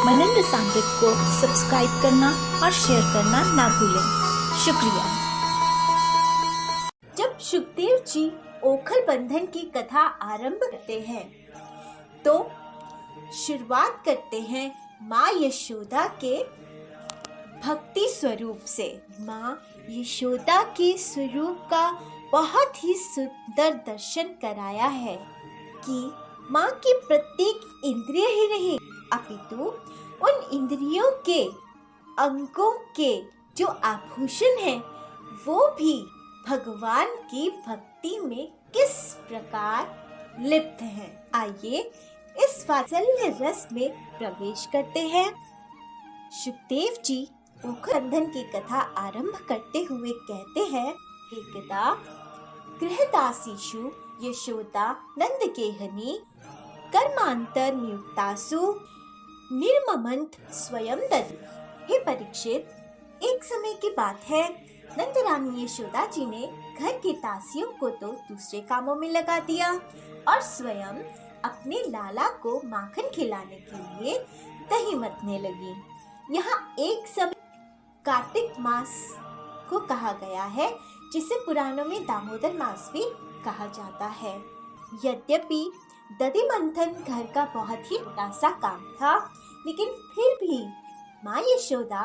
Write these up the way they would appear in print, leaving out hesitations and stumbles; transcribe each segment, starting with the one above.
मनन रसामृत को सब्सक्राइब करना और शेयर करना ना भूलें। शुक्रिया। जब सुखदेव जी ओखल बंधन की कथा आरंभ करते हैं तो शुरुआत करते हैं माँ यशोदा के भक्ति स्वरूप से। माँ यशोदा के स्वरूप का बहुत ही सुंदर दर्शन कराया है कि माँ की प्रत्येक इंद्रिय ही नहीं अपितु उन इंद्रियों के अंगों के जो आभूषण हैं वो भी भगवान की भक्ति में किस प्रकार लिप्त हैं। आइए इस वात्सल्य रस में प्रवेश करते हैं। सुखदेव जी ओखल बंधन की कथा आरंभ करते हुए कहते हैं, एकदा गृहदासीषु यशोदा नंद गेहनी कर्मांतर नियुक्तासु निर्ममंत स्वयं दधि। हे परीक्षित, एक समय की बात है, नंद रानी यशोदा जी ने घर की दासियों को तो दूसरे कामों में लगा दिया और स्वयं अपने लाला को माखन खिलाने के लिए दही मथने लगी। यहाँ एक समय कार्तिक मास को कहा गया है, जिसे पुराणों में दामोदर मास भी कहा जाता है। यद्यपि दधि मंथन घर का बहुत ही छोटा सा काम था, लेकिन फिर भी माँ यशोदा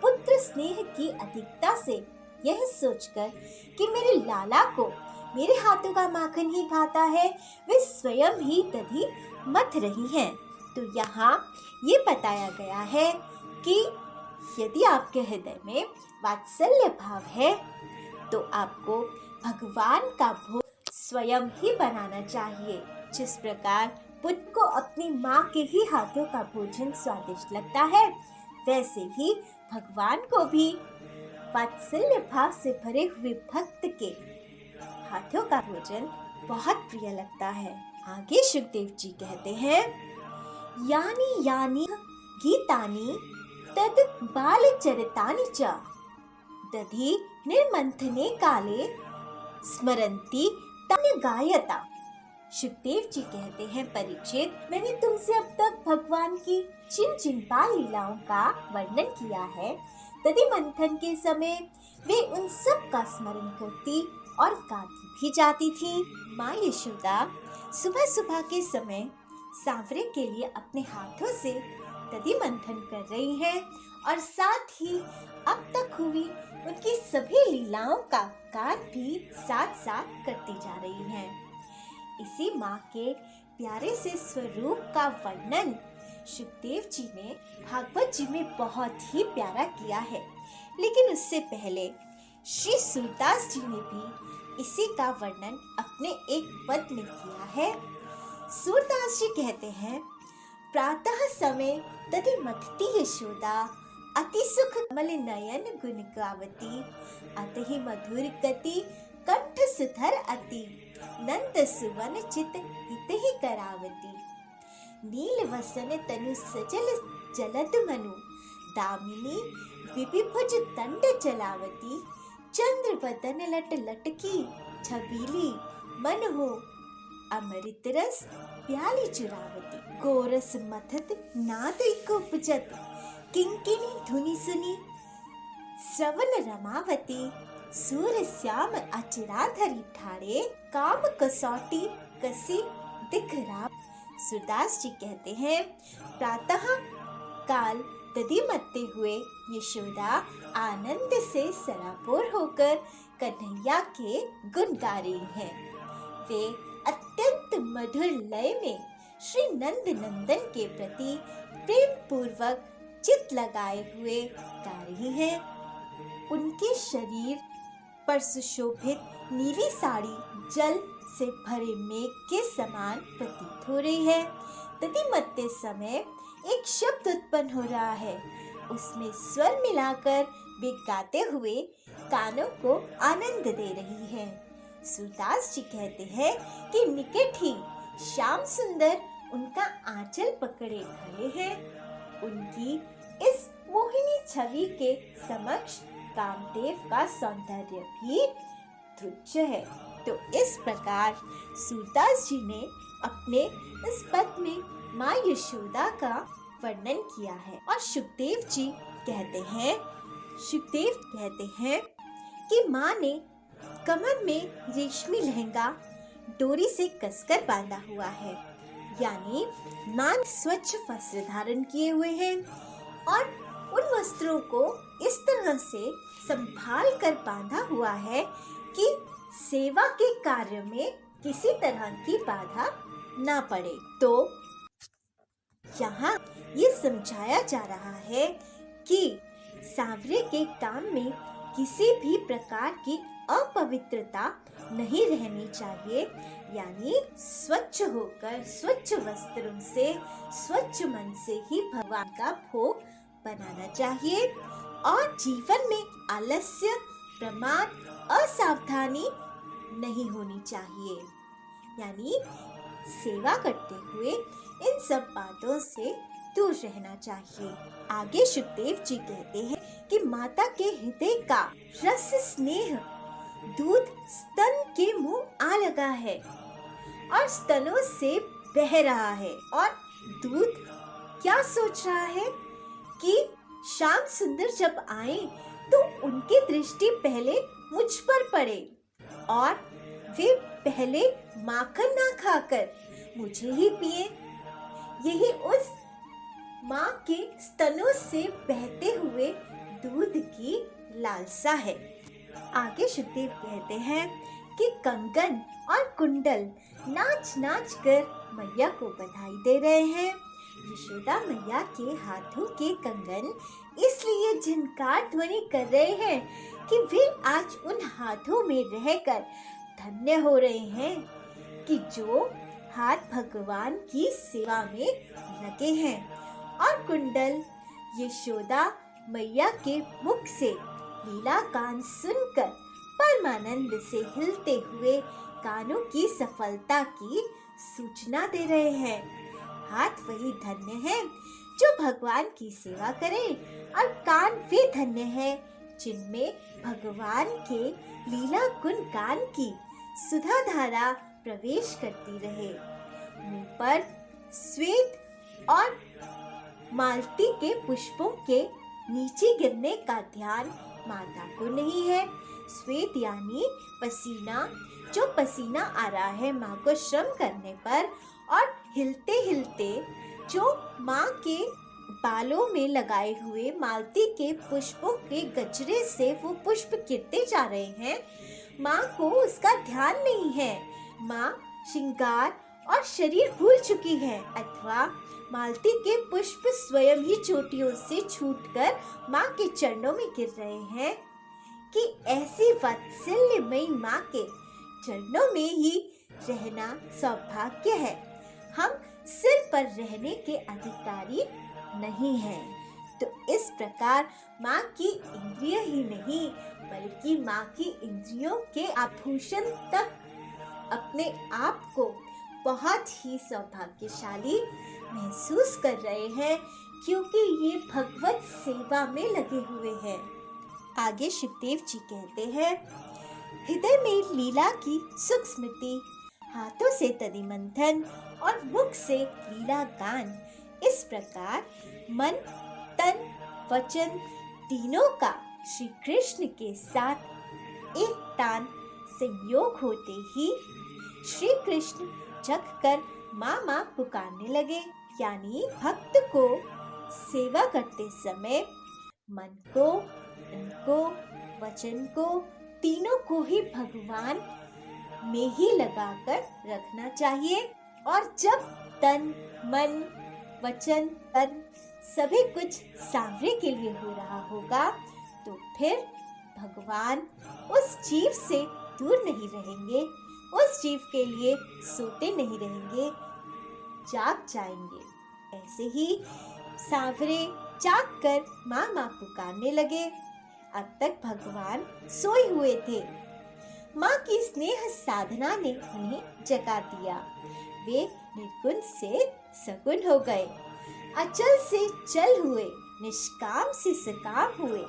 पुत्र स्नेह की अधिकता से यह सोचकर कि मेरे लाला को मेरे हाथों का माखन ही भाता है, वे स्वयं ही दधि मथ रही हैं। तो यहाँ ये बताया गया है कि यदि आपके हृदय में वात्सल्य भाव है तो आपको भगवान का भोग स्वयं ही बनाना चाहिए। जिस प्रकार पुत्र को अपनी माँ के ही हाथों का भोजन स्वादिष्ट लगता है, वैसे ही भगवान को भी वात्सल्य भाव से भरे हुए भक्त के हाथों का भोजन बहुत प्रिय लगता है। आगे सुखदेव जी कहते हैं, यानी यानी गीतानि तद बालचरितानि च दधि निर्मंथने काले स्मरन्ति तानि गायता। सुखदेव जी कहते हैं, परीक्षित, मैंने तुमसे अब तक भगवान की जिन बाल लीलाओं का वर्णन किया है, दधि मंथन के समय वे उन सब का स्मरण करती और गाती भी जाती थी। माँ यशोदा सुबह सुबह के समय सांवरे के लिए अपने हाथों से दधि मंथन कर रही हैं और साथ ही अब तक हुई उनकी सभी लीलाओं का गान भी साथ साथ करती जा रही हैं। इसी माँ के प्यारे से स्वरूप का वर्णन सुखदेव जी ने भागवत जी में बहुत ही प्यारा किया है, लेकिन उससे पहले श्री सूरदास जी ने भी इसी का वर्णन अपने एक पद में किया है। सूरदास जी कहते हैं, प्रातः समय दधि मथती यशोदा अति सुख कमल नयन गुण गावती अति मधुर गति कंठ सुधर अति नंद सुवन चित हित ही करावती नील वसन तनु सजल जलद मनु दामिनी विभिभुज दंड चलावती चंद्र वदन लट लटकी छबीली मन हो अमृत रस प्याली चुरावती गोरस मथत नाद उपजत किंकिनी धुनि सुनी श्रवण रमावती सूर श्याम अचराधरी ठाड़े काम कसौटी कसी दिखरा। सूरदास जी कहते हैं, प्रातः काल दधि मथते हुए यशोदा आनंद से सराबोर होकर कन्हैया के गुण गा रही हैं। वे अत्यंत मधुर लय में श्री नंद नंदन के प्रति प्रेम पूर्वक चित लगाए हुए गा रही हैं। उनके शरीर पर सुशोभित नीली साड़ी जल से भरे मेघ के समान प्रतीत हो रही है। दधि मथते समय एक शब्द उत्पन्न हो रहा है, उसमें स्वर मिलाकर वे गाते हुए कानों को आनंद दे रही है। सूरदास जी कहते हैं कि निकट ही श्याम सुंदर उनका आंचल पकड़े खड़े हैं। उनकी इस मोहिनी छवि के समक्ष कामदेव का सौंदर्य भी तुच्छ है। तो इस प्रकार सूरदास जी ने अपने इस पद में माँ यशोदा का वर्णन किया है। और सुखदेव कहते हैं कि माँ ने कमर में रेशमी लहंगा डोरी से कसकर बांधा हुआ है, यानी माँ स्वच्छ वस्त्र धारण किए हुए हैं और उन वस्त्रों को इस तरह से संभाल कर बांधा हुआ है कि सेवा के कार्य में किसी तरह की बाधा ना पड़े। तो यहाँ ये समझाया जा रहा है कि सांवरे के काम में किसी भी प्रकार की अपवित्रता नहीं रहनी चाहिए, यानी स्वच्छ होकर स्वच्छ वस्त्रों से स्वच्छ मन से ही भगवान का भोग बनाना चाहिए और जीवन में आलस्य, प्रमाद, असावधानी नहीं होनी चाहिए, यानी सेवा करते हुए इन सब बातों से दूर रहना चाहिए। आगे सुखदेव जी कहते हैं कि माता के हृदय का रस स्नेह दूध स्तन के मुंह आ लगा है और स्तनों से बह रहा है और दूध क्या सोच रहा है कि श्याम सुंदर जब आए तो उनकी दृष्टि पहले मुझ पर पड़े और वे पहले माखन ना खाकर मुझे ही पिए। यही उस माँ के स्तनों से बहते हुए दूध की लालसा है। आगे सुखदेव कहते हैं कि कंगन और कुंडल नाच नाच कर मैया को बधाई दे रहे हैं। यशोदा मैया के हाथों के कंगन इसलिए झनकार ध्वनि कर रहे हैं कि वे आज उन हाथों में रहकर धन्य हो रहे हैं कि जो हाथ भगवान की सेवा में लगे हैं। और कुंडल यशोदा मैया के मुख से लीला गान सुनकर परमानंद से हिलते हुए कानों की सफलता की सूचना दे रहे हैं। हाथ वही धन्य है जो भगवान की सेवा करें और कान वे धन्य है जिनमें भगवान के लीला गुण गान की सुधा धारा प्रवेश करती रहे। मुंह पर श्वेत और मालती के पुष्पों के नीचे गिरने का ध्यान माता को नहीं है। श्वेत यानी पसीना, जो पसीना आ रहा है माँ को श्रम करने पर, और हिलते हिलते जो माँ के बालों में लगाए हुए मालती के पुष्पों के गजरे से वो पुष्प गिरते जा रहे हैं, माँ को उसका ध्यान नहीं है। माँ श्रृंगार और शरीर भूल चुकी है, अथवा मालती के पुष्प स्वयं ही चोटियों से छूटकर माँ के चरणों में गिर रहे हैं कि ऐसी वात्सल्यमयी माँ के चरणों में ही रहना सौभाग्य है। हम सिर पर रहने के अधिकारी नहीं हैं। तो इस प्रकार माँ की इंद्रिय ही नहीं बल्कि माँ की इंद्रियों के आभूषण तक अपने आप को बहुत ही सौभाग्यशाली महसूस कर रहे हैं, क्योंकि ये भगवत सेवा में लगे हुए हैं। आगे सुखदेव जी कहते हैं, हृदय में लीला की सुख स्मृति, हाथों से तनि मंथन और मुख से लीला गान, इस प्रकार मन, तन, वचन तीनों का श्री कृष्ण के साथ एक तान संयोग होते ही श्री कृष्ण जग कर माँ माँ पुकारने लगे। यानी भक्त को सेवा करते समय मन को, इनको, वचन को, तीनों को ही भगवान में ही लगाकर रखना चाहिए। और जब तन, मन, वचन, तन सभी कुछ सांवरे के लिए हो रहा होगा तो फिर भगवान उस जीव से दूर नहीं रहेंगे, उस जीव के लिए सोते नहीं रहेंगे, जाग जाएंगे। ऐसे ही सांवरे जाग कर माँ माँ पुकारने लगे। अब तक भगवान सोए हुए थे। माँ की स्नेह साधना ने उन्हें जगा दिया। वे निर्गुण से सगुण हो गए, अचल से चल हुए, निष्काम से सकाम हुए,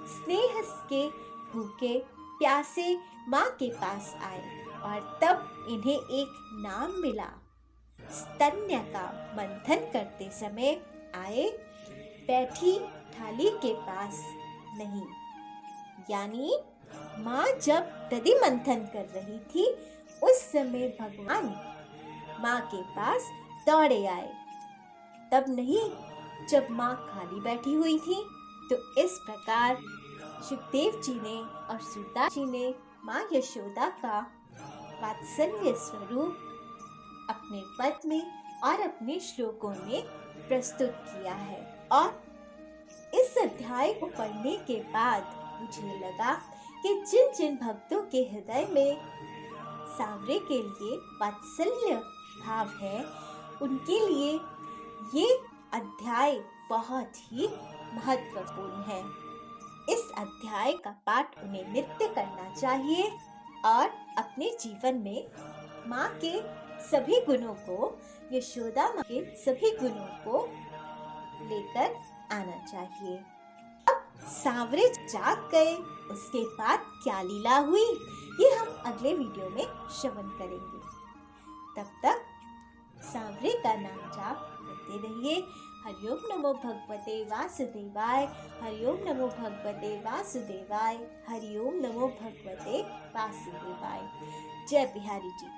स्नेह के भूखे प्यासे माँ के पास आए और तब इन्हें एक नाम मिला। स्तन्य का मंथन करते समय आए, बैठी थाली के पास नहीं। यानी माँ जब दधि मंथन कर रही थी उस समय भगवान माँ के पास दौड़े आए, तब नहीं जब माँ खाली बैठी हुई थी। तो इस प्रकार सुखदेव जी ने और सूरदास जी ने माँ यशोदा का वात्सल्य स्वरूप अपने पद में और अपने श्लोकों में प्रस्तुत किया है। और इस अध्याय को पढ़ने के बाद मुझे लगा कि जिन जिन भक्तों के हृदय में सांवरे के लिए वात्सल्य भाव है, उनके लिए ये अध्याय बहुत ही महत्वपूर्ण है। इस अध्याय का पाठ उन्हें नित्य करना चाहिए और अपने जीवन में माँ के सभी गुणों को, यशोदा माँ के सभी गुणों को लेकर आना चाहिए। अब सांवरे जाग गए, उसके बाद क्या लीला हुई, ये हम अगले वीडियो में श्रवण करेंगे। तब तक सांवरे का नाम जाप करते रहिए। हरिओम नमो भगवते वासुदेवाय, हरिओम नमो भगवते वासुदेवाय, हरिओम नमो भगवते वासुदेवाय। जय बिहारी जी।